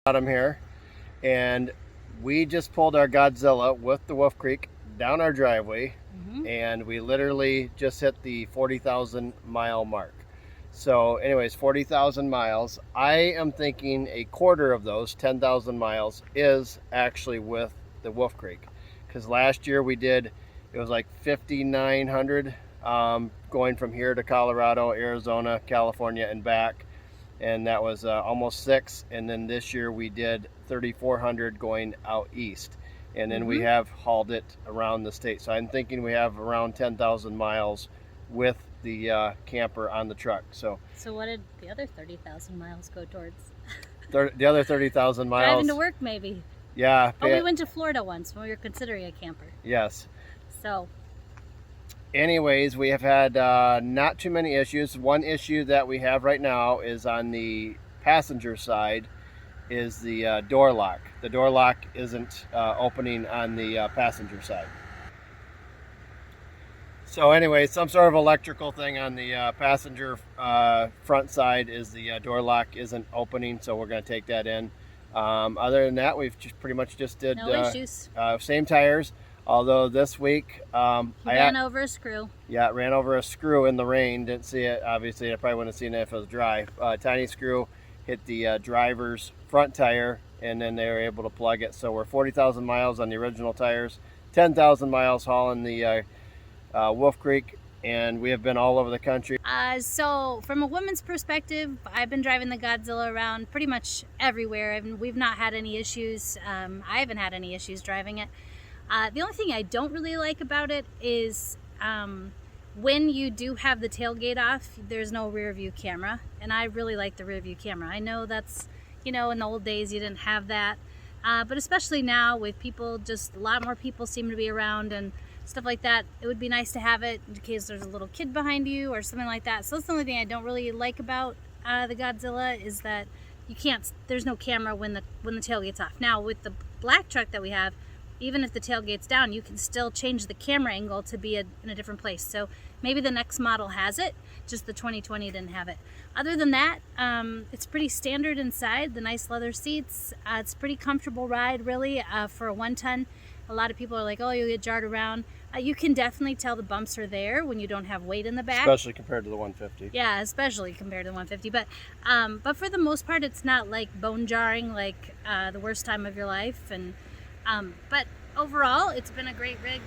Autum here, and we just pulled our Godzilla with the Wolf Creek down our driveway, and we literally just hit the 40,000 mile mark. So anyways, 40,000 miles. I am thinking a quarter of those 10,000 miles is actually with the Wolf Creek, because last year we did, it was like 5,900 going from here to Colorado, Arizona, California, and back. And that was almost 6. And then this year we did 3,400 going out east, and then we have hauled it around the state. So I'm thinking we have around 10,000 miles with the camper on the truck. So what did the other 30,000 miles go towards? The other 30,000 miles driving to work, maybe. Yeah. Oh, we went to Florida once when we were considering a camper. Yes. So anyways, we have had not too many issues. One issue that we have right now is on the passenger side is the door lock. The door lock isn't opening on the passenger side. So anyway, some sort of electrical thing on the passenger front side is the door lock isn't opening, so we're going to take that in. Other than that, we've just pretty much just did no issues. Same tires. Although this week I ran over a screw. Yeah, ran over a screw in the rain. Didn't see it. Obviously, I probably wouldn't have seen it if it was dry. Tiny screw hit the driver's front tire, and then they were able to plug it. So we're 40,000 miles on the original tires, 10,000 miles hauling the Wolf Creek, and we have been all over the country. So from a woman's perspective, I've been driving the Godzilla around pretty much everywhere. We've not had any issues. I haven't had any issues driving it. The only thing I don't really like about it is when you do have the tailgate off, there's no rear view camera, and I really like the rear view camera. I know that's, in the old days you didn't have that, but especially now with people, just a lot more people seem to be around and stuff like that, it would be nice to have it in case there's a little kid behind you or something like that. So that's the only thing I don't really like about the Godzilla, is that there's no camera when the tailgate's off. Now with the black truck that we have, even if the tailgate's down, you can still change the camera angle to be in a different place. So maybe the next model has it, just the 2020 didn't have it. Other than that, it's pretty standard inside, the nice leather seats. It's a pretty comfortable ride, really, for a 1-ton. A lot of people are like, oh, you get jarred around. You can definitely tell the bumps are there when you don't have weight in the back. Especially compared to the 150. Yeah, especially compared to the 150. But for the most part, it's not like bone jarring, like the worst time of your life. But overall, it's been a great rig,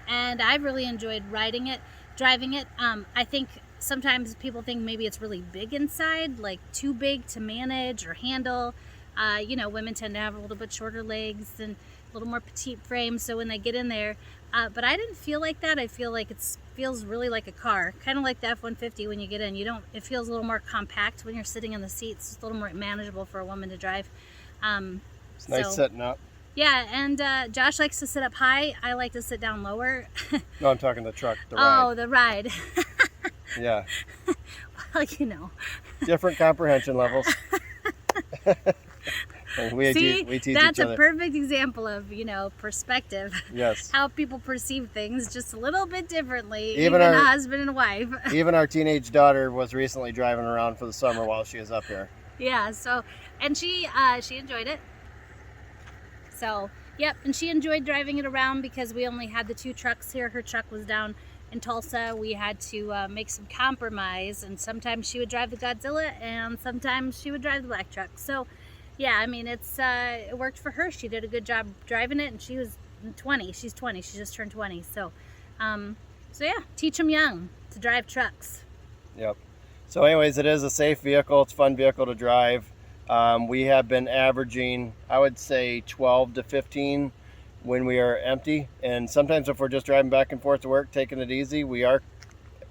and I've really enjoyed riding it, driving it. I think sometimes people think maybe it's really big inside, like too big to manage or handle. Women tend to have a little bit shorter legs and a little more petite frame, so when they get in there, but I didn't feel like that. I feel like it feels really like a car, kind of like the F-150 when you get in. It feels a little more compact when you're sitting in the seats. It's a little more manageable for a woman to drive. It's nice sitting up. Yeah, and Josh likes to sit up high. I like to sit down lower. No, I'm talking the truck, the ride. Oh, the ride. Yeah. Well, different comprehension levels. we tease each other. That's a perfect example of, perspective. Yes. How people perceive things just a little bit differently, even a husband and wife. Even our teenage daughter was recently driving around for the summer while she was up here. Yeah, and she enjoyed it. So, yep, and she enjoyed driving it around because we only had the 2 trucks here. Her truck was down in Tulsa. We had to make some compromise, and sometimes she would drive the Godzilla and sometimes she would drive the black truck. So, yeah, it worked for her. She did a good job driving it, and she was 20. She's 20. She just turned 20. So yeah, teach them young to drive trucks. Yep. So anyways, it is a safe vehicle. It's a fun vehicle to drive. We have been averaging, I would say, 12 to 15 when we are empty. And sometimes if we're just driving back and forth to work, taking it easy, we are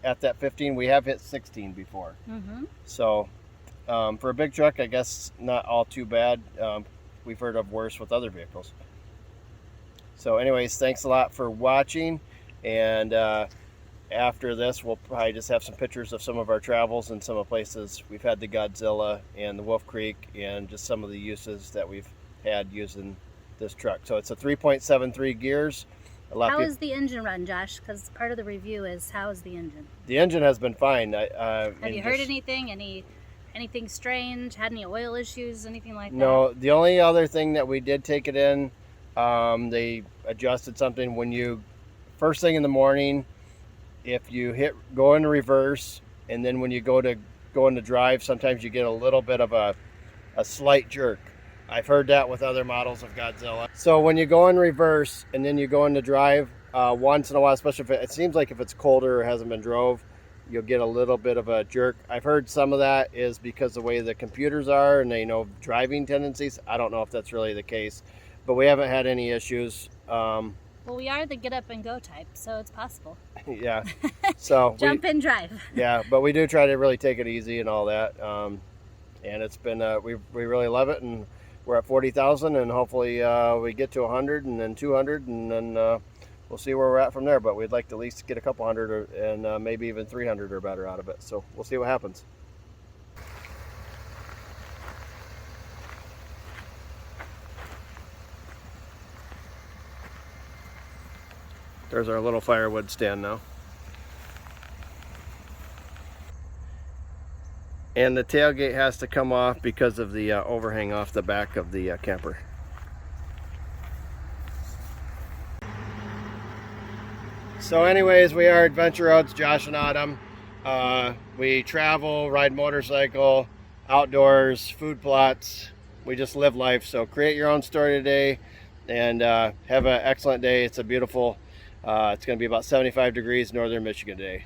at that 15. We have hit 16 before. So for a big truck, I guess not all too bad. We've heard of worse with other vehicles. So anyways, thanks a lot for watching. And after this, we'll probably just have some pictures of some of our travels and some of the places we've had the Godzilla and the Wolf Creek, and just some of the uses that we've had using this truck. So it's a 3.73 gears. How is the engine run, Josh? Because part of the review is, how is the engine? The engine has been fine. Have you heard anything? Any anything strange? Had any oil issues? Anything like that? No, the only other thing that we did take it in, they adjusted something when you, first thing in the morning, if you go into reverse, and then when you go into drive, sometimes you get a little bit of a slight jerk. I've heard that with other models of Godzilla. So when you go in reverse and then you go into drive, once in a while, especially if it seems like if it's colder or hasn't been drove, you'll get a little bit of a jerk. I've heard some of that is because the way the computers are and they know driving tendencies. I don't know if that's really the case, but we haven't had any issues. Well, we are the get up and go type, so it's possible. Yeah. So jump in, drive. Yeah, but we do try to really take it easy and all that. And it's been we really love it, and we're at 40,000, and hopefully we get to 100 and then 200, and then we'll see where we're at from there. But we'd like to at least get a couple hundred and maybe even 300 or better out of it. So we'll see what happens. There's our little firewood stand now. And the tailgate has to come off because of the overhang off the back of the camper. So anyways, we are Adventure Rhoades, Josh and Autumn. We travel, ride motorcycle, outdoors, food plots. We just live life. So create your own story today and have an excellent day. It's a beautiful, it's going to be about 75 degrees northern Michigan today.